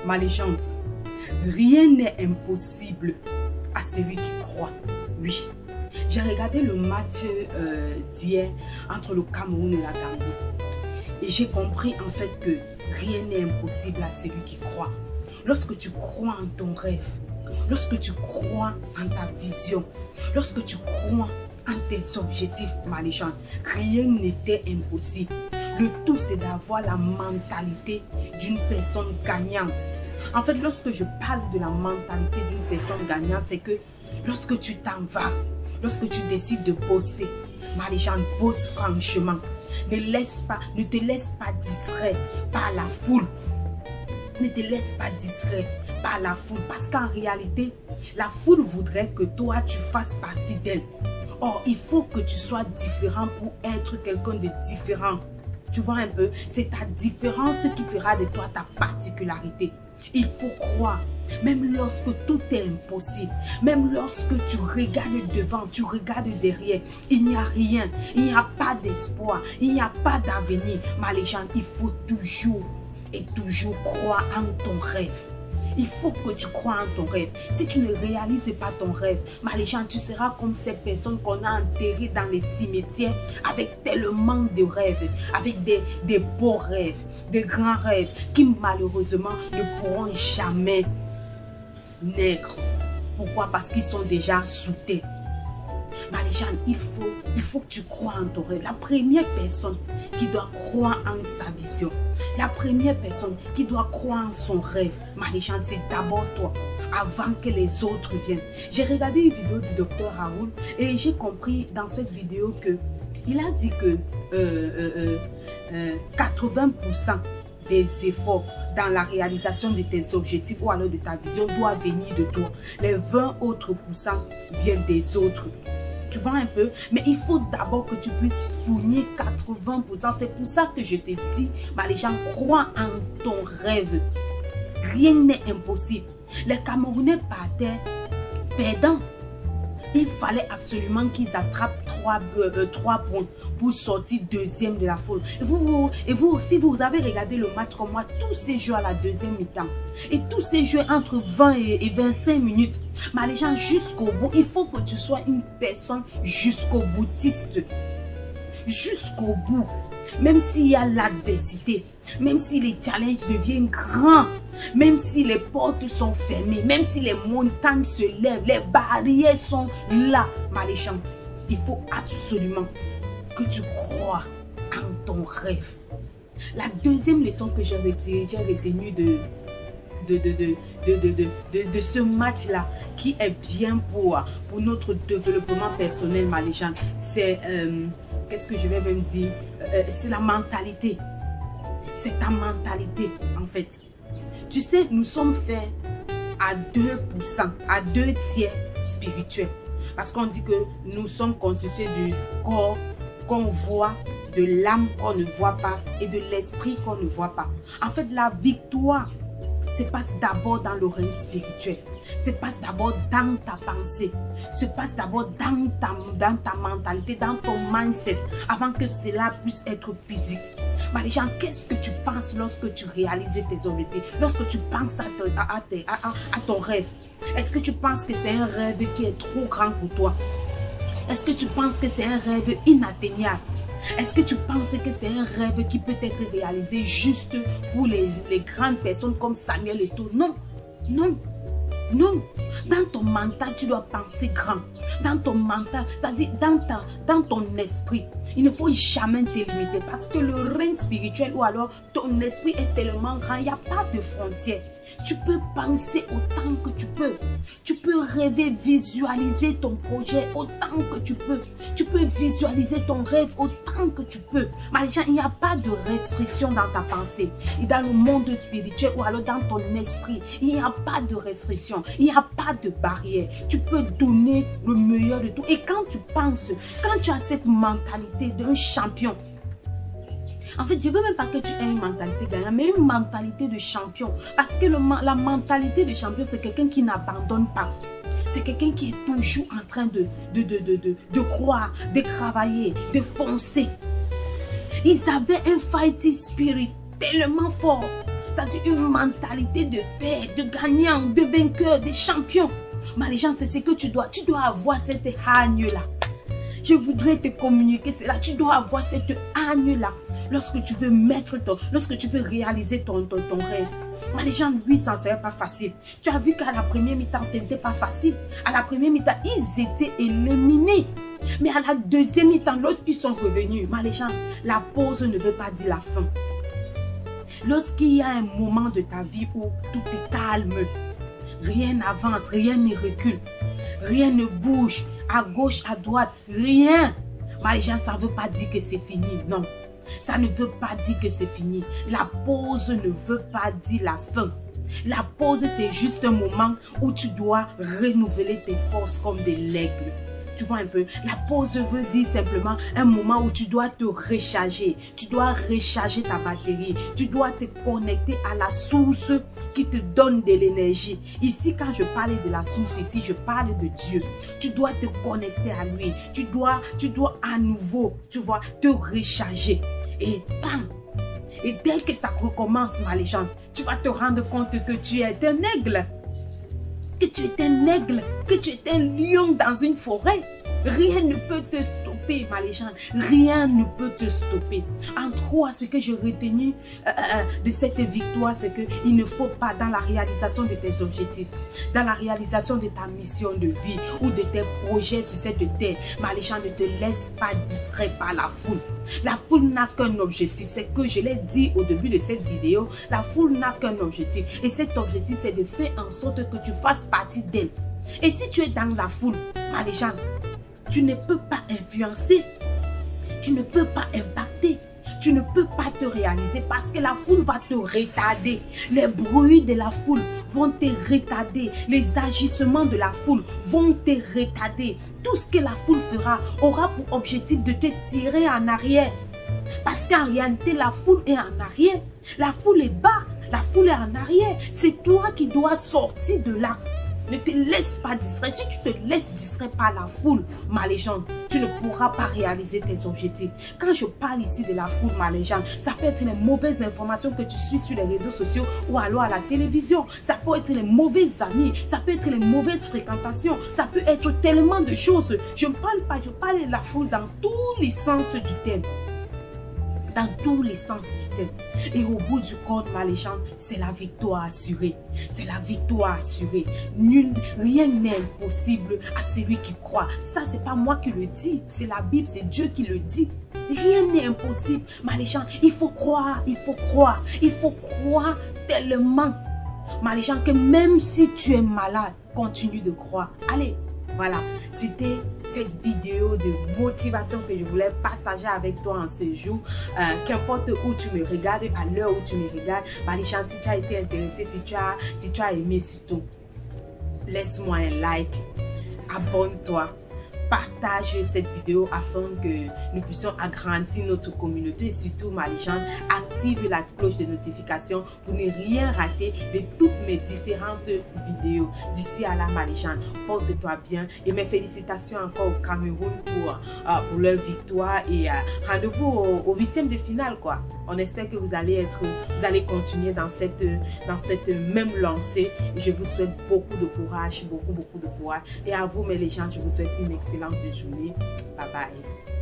Ma légende, rien n'est impossible à celui qui croit. Oui, j'ai regardé le match d'hier entre le Cameroun et la Gambie. Et j'ai compris en fait que rien n'est impossible à celui qui croit. Lorsque tu crois en ton rêve, lorsque tu crois en ta vision, lorsque tu crois en tes objectifs, ma légende, rien n'était impossible. Le tout, c'est d'avoir la mentalité d'une personne gagnante. En fait, lorsque je parle de la mentalité d'une personne gagnante, c'est que lorsque tu t'en vas, lorsque tu décides de bosser, ma légende, bosse franchement. Ne te laisse pas distraire par la foule. Ne te laisse pas distraire par la foule. Parce qu'en réalité, la foule voudrait que toi, tu fasses partie d'elle. Or, il faut que tu sois différent pour être quelqu'un de différent. Tu vois un peu, c'est ta différence qui fera de toi ta particularité. Il faut croire, même lorsque tout est impossible, même lorsque tu regardes devant, tu regardes derrière, il n'y a rien, il n'y a pas d'espoir, il n'y a pas d'avenir. Ma légende, il faut toujours et toujours croire en ton rêve. Il faut que tu crois en ton rêve. Si tu ne réalises pas ton rêve, ma légende, tu seras comme ces personnes qu'on a enterrées dans les cimetières avec tellement de rêves, avec des beaux rêves, des grands rêves qui malheureusement ne pourront jamais naître. Pourquoi? Parce qu'ils sont déjà sous terre. Ma légende, il faut que tu crois en ton rêve. La première personne qui doit croire en sa vision, la première personne qui doit croire en son rêve, ma légende, c'est d'abord toi, avant que les autres viennent. J'ai regardé une vidéo du docteur Raoul et j'ai compris dans cette vidéo que il a dit que 80% des efforts dans la réalisation de tes objectifs ou alors de ta vision doivent venir de toi. Les 20 autres pourcents viennent des autres. Tu vois un peu? Mais il faut d'abord que tu puisses fournir 80%. C'est pour ça que je te dis, bah, les gens croient en ton rêve. Rien n'est impossible. Les Camerounais partaient perdants. Il fallait absolument qu'ils attrapent 3 points pour sortir deuxième de la foule. Et vous, si vous avez regardé le match comme moi, tous ces jeux à la deuxième mi-temps, et tous ces jeux entre 20 et 25 minutes, mais les gens jusqu'au bout, il faut que tu sois une personne jusqu'au boutiste. Jusqu'au bout. Même s'il y a l'adversité, même si les challenges deviennent grands, même si les portes sont fermées, même si les montagnes se lèvent, les barrières sont là, ma légende, il faut absolument que tu crois en ton rêve. La deuxième leçon que j'ai retenue de ce match-là, qui est bien pour notre développement personnel, ma légende, c'est, qu'est-ce que je vais même dire, c'est la mentalité. C'est ta mentalité, en fait. Tu sais, nous sommes faits à 2%, à 2 tiers spirituels. Parce qu'on dit que nous sommes constitués du corps qu'on voit, de l'âme qu'on ne voit pas et de l'esprit qu'on ne voit pas. En fait, la victoire se passe d'abord dans le règne spirituel. Se passe d'abord dans ta pensée. Se passe d'abord dans ta mentalité, dans ton mindset, avant que cela puisse être physique. Mais les gens, qu'est-ce que tu penses lorsque tu réalises tes objectifs? Lorsque tu penses à ton rêve? Est-ce que tu penses que c'est un rêve qui est trop grand pour toi? Est-ce que tu penses que c'est un rêve inatteignable? Est-ce que tu penses que c'est un rêve qui peut être réalisé juste pour les grandes personnes comme Samuel Eto'o? Non, non, non. Dans ton mental, tu dois penser grand. Dans ton mental, c'est-à-dire dans ton esprit, il ne faut jamais te limiter parce que le règne spirituel ou alors ton esprit est tellement grand, il n'y a pas de frontières. Tu peux penser autant que tu peux. Tu peux rêver, visualiser ton projet autant que tu peux. Tu peux visualiser ton rêve autant que tu peux. Mais les gens, il n'y a pas de restriction dans ta pensée. Et dans le monde spirituel ou alors dans ton esprit, il n'y a pas de restriction. Il n'y a pas de barrière. Tu peux donner le meilleur de tout. Et quand tu penses, quand tu as cette mentalité d'un champion, en fait, je ne veux même pas que tu aies une mentalité gagnante, mais une mentalité de champion. Parce que la mentalité de champion, c'est quelqu'un qui n'abandonne pas. C'est quelqu'un qui est toujours en train de croire, de travailler, de foncer. Ils avaient un fighting spirit tellement fort. C'est-à-dire une mentalité de fer, de gagnant, de vainqueur, de champion. Mais les gens, c'est ce que tu dois avoir cette hargne-là. Je voudrais te communiquer cela. Tu dois avoir cette hargne-là. Lorsque tu veux lorsque tu veux réaliser ton rêve. Mais les gens, lui, ça ne serait pas facile. Tu as vu qu'à la première mi-temps, ce n'était pas facile. À la première mi-temps, ils étaient éliminés. Mais à la deuxième mi-temps, lorsqu'ils sont revenus, mais les gens, la pause ne veut pas dire la fin. Lorsqu'il y a un moment de ta vie où tout est calme, rien n'avance, rien ne recule, rien ne bouge, à gauche, à droite, rien. Mais les gens, ça ne veut pas dire que c'est fini, non. Ça ne veut pas dire que c'est fini. La pause ne veut pas dire la fin. La pause, c'est juste un moment où tu dois renouveler tes forces comme de l'aigle. Tu vois un peu, la pause veut dire simplement un moment où tu dois te recharger. Tu dois recharger ta batterie. Tu dois te connecter à la source qui te donne de l'énergie. Ici, quand je parle de la source, ici, je parle de Dieu. Tu dois te connecter à lui. Tu dois à nouveau, tu vois, te recharger. Et bam! Et dès que ça recommence, ma légende, tu vas te rendre compte que tu es un aigle. Que tu es un aigle, que tu es un lion dans une forêt. Rien ne peut te stopper, ma légende. Rien ne peut te stopper. En trois, ce que j'ai retenu de cette victoire, c'est qu'il ne faut pas, dans la réalisation de tes objectifs, dans la réalisation de ta mission de vie ou de tes projets sur cette terre, ma légende, ne te laisse pas distraire par la foule. La foule n'a qu'un objectif. C'est que je l'ai dit au début de cette vidéo. La foule n'a qu'un objectif. Et cet objectif, c'est de faire en sorte que tu fasses partie d'elle. Et si tu es dans la foule, ma légende, tu ne peux pas influencer, tu ne peux pas impacter, tu ne peux pas te réaliser parce que la foule va te retarder. Les bruits de la foule vont te retarder. Les agissements de la foule vont te retarder. Tout ce que la foule fera aura pour objectif de te tirer en arrière. Parce qu'en réalité, la foule est en arrière. La foule est bas, la foule est en arrière. C'est toi qui dois sortir de là. Ne te laisse pas distraire. Si tu te laisses distraire par la foule, ma légende, tu ne pourras pas réaliser tes objectifs. Quand je parle ici de la foule, ma légende, ça peut être les mauvaises informations que tu suis sur les réseaux sociaux ou alors à la télévision. Ça peut être les mauvais amis, ça peut être les mauvaises fréquentations, ça peut être tellement de choses. Je ne parle pas, je parle de la foule dans tous les sens du terme. Dans tous les sens du terme. Et au bout du compte, ma légende, c'est la victoire assurée. C'est la victoire assurée. Rien n'est impossible à celui qui croit. Ça, c'est pas moi qui le dis. C'est la Bible, c'est Dieu qui le dit. Rien n'est impossible, ma légende. Il faut croire, il faut croire. Il faut croire tellement, ma légende, que même si tu es malade, continue de croire. Allez. Voilà, c'était cette vidéo de motivation que je voulais partager avec toi en ce jour. Qu'importe où tu me regardes, à l'heure où tu me regardes, les gens, si tu as été intéressé, si tu as aimé surtout, laisse-moi un like, abonne-toi, partage cette vidéo afin que nous puissions agrandir notre communauté et surtout, ma légende, active la cloche de notification pour ne rien rater de toutes mes différentes vidéos. D'ici à là, ma légende, porte-toi bien et mes félicitations encore au Cameroun pour leur victoire et rendez-vous au 8e de finale, quoi. On espère que vous allez continuer dans cette même lancée. Et je vous souhaite beaucoup de courage, beaucoup de courage. Et à vous, mes légendes, je vous souhaite une excellente journée. Bye bye.